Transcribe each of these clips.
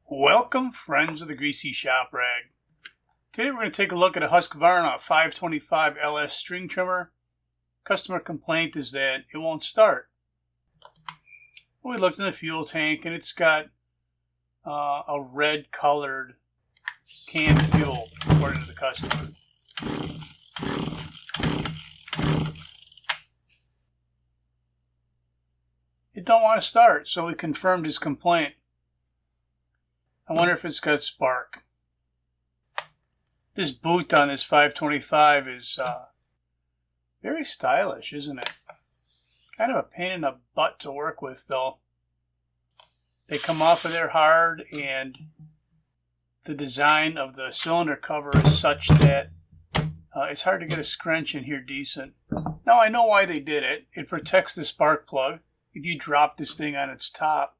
Welcome, friends of the Greasy Shop Rag. Today we're going to take a look at a Husqvarna 525LS string trimmer. Customer complaint is that it won't start. We looked in the fuel tank and it's got a red colored canned fuel, according to the customer. It don't want to start, so we confirmed his complaint. I wonder if it's got spark. This boot on this 525 is very stylish, isn't it? Kind of a pain in the butt to work with, though. They come off of there hard, and the design of the cylinder cover is such that it's hard to get a scrunch in here decent. Now, I know why they did it. It protects the spark plug. If you drop this thing on its top,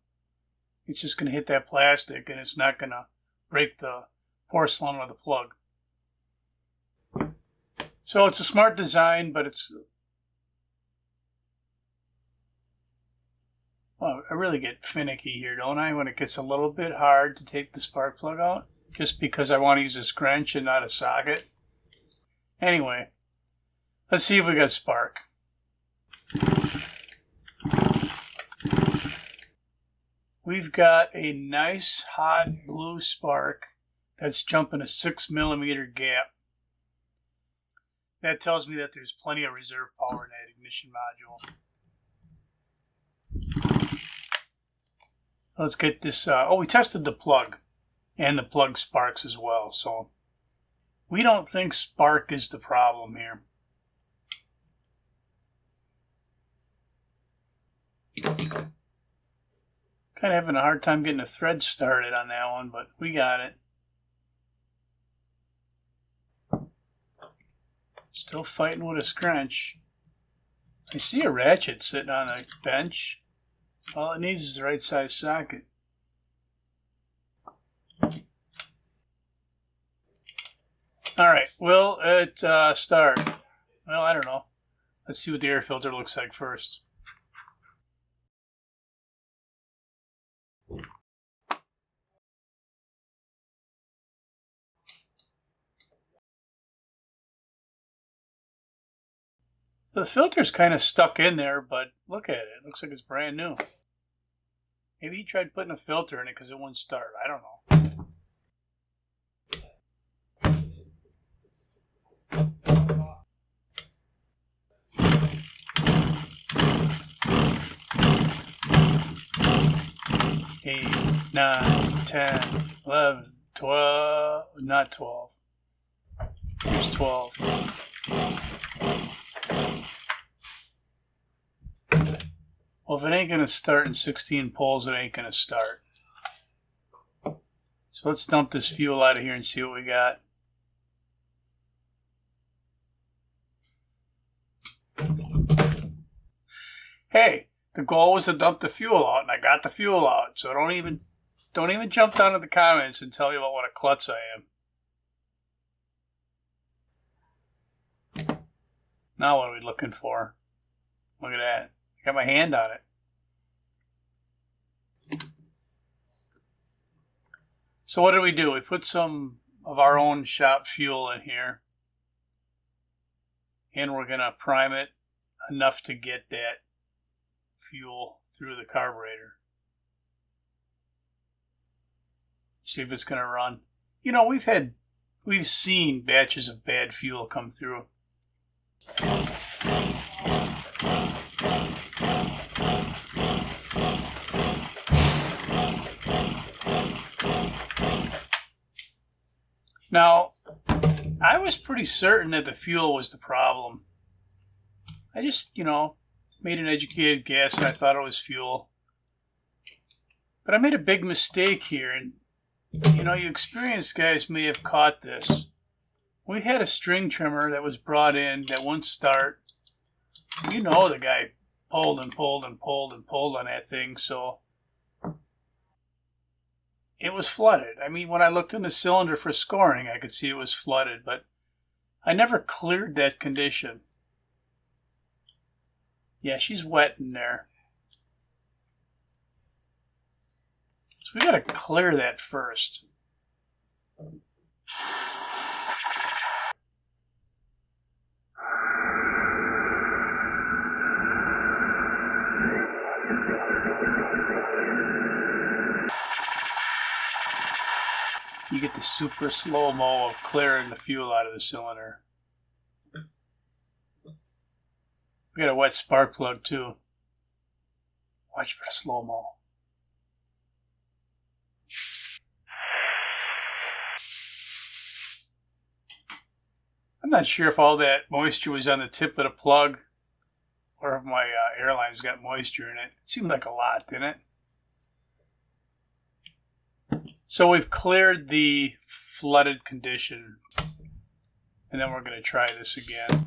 it's just going to hit that plastic, and it's not going to break the porcelain or the plug. So it's a smart design, but it's... Well, I really get finicky here, don't I, when it gets a little bit hard to take the spark plug out, just because I want to use a scrunch and not a socket. Anyway, let's see if we got spark. We've got a nice hot blue spark that's jumping a 6mm gap. That tells me that there's plenty of reserve power in that ignition module. Let's get this, we tested the plug, and the plug sparks as well, so we don't think spark is the problem here. Kind of having a hard time getting a thread started on that one, but we got it. Still fighting with a scrunch. I see a ratchet sitting on the bench. All it needs is the right size socket. Alright, will it start? Well, I don't know. Let's see what the air filter looks like first. The filter's kind of stuck in there, but look at it. It looks like it's brand new. Maybe he tried putting a filter in it because it wouldn't start. I don't know. Eight, 9, 10, 11, 12, not 12. Here's 12. Well, if it ain't going to start in 16 pulls, it ain't going to start. So let's dump this fuel out of here and see what we got. Hey, the goal was to dump the fuel out, and I got the fuel out. So don't even jump down to the comments and tell me about what a klutz I am. Now what are we looking for? Look at that. Got my hand on it. So what did we do? We put some of our own shop fuel in here. And we're going to prime it enough to get that fuel through the carburetor. See if it's going to run. You know, we've seen batches of bad fuel come through. Now, I was pretty certain that the fuel was the problem. I just, made an educated guess and I thought it was fuel. But I made a big mistake here, and, you experienced guys may have caught this. We had a string trimmer that was brought in that wouldn't start. The guy pulled and pulled and pulled and pulled on that thing, so it was flooded. I mean, when I looked in the cylinder for scoring, I could see it was flooded, but I never cleared that condition. Yeah, she's wet in there. So we got to clear that first. You get the super slow-mo of clearing the fuel out of the cylinder. We got a wet spark plug too. Watch for the slow-mo. I'm not sure if all that moisture was on the tip of the plug or if my airline's got moisture in it. It seemed like a lot, didn't it? So we've cleared the flooded condition, and then we're going to try this again.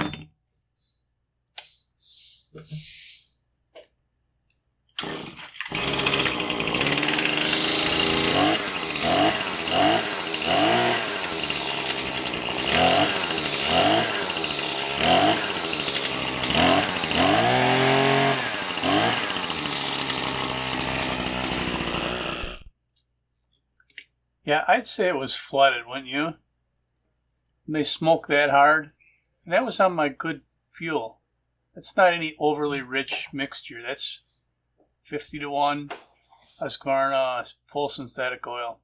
Yeah, I'd say it was flooded, wouldn't you? And they smoke that hard. And that was on my good fuel. That's not any overly rich mixture. That's 50-to-1 Husqvarna full synthetic oil.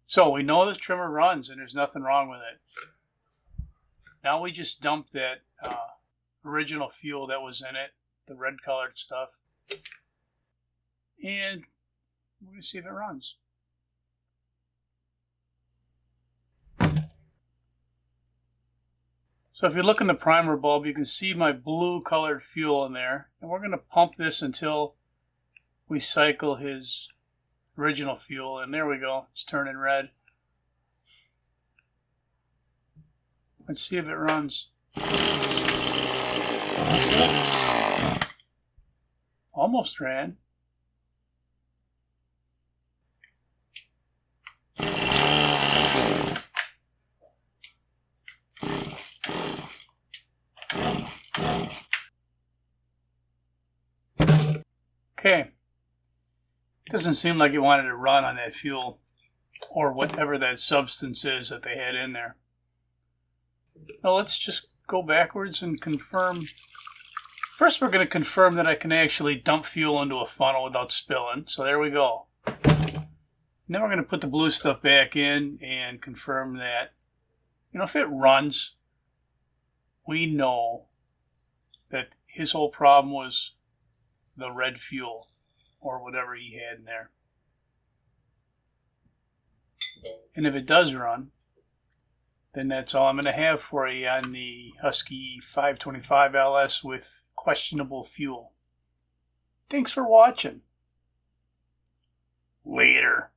So we know the trimmer runs and there's nothing wrong with it. Now we just dump that original fuel that was in it, the red colored stuff. And we're going to see if it runs. So if you look in the primer bulb, you can see my blue colored fuel in there. And we're going to pump this until we cycle his original fuel. And there we go. It's turning red. Let's see if it runs. Almost ran. Okay, doesn't seem like it wanted to run on that fuel or whatever that substance is that they had in there. Now let's just go backwards and confirm. First we're going to confirm that I can actually dump fuel into a funnel without spilling. So there we go. And then we're going to put the blue stuff back in and confirm that, you know, if it runs, we know that his whole problem was the red fuel or whatever he had in there. And if it does run, then that's all I'm going to have for you on the Husky 525LS with questionable fuel. Thanks for watching. Later.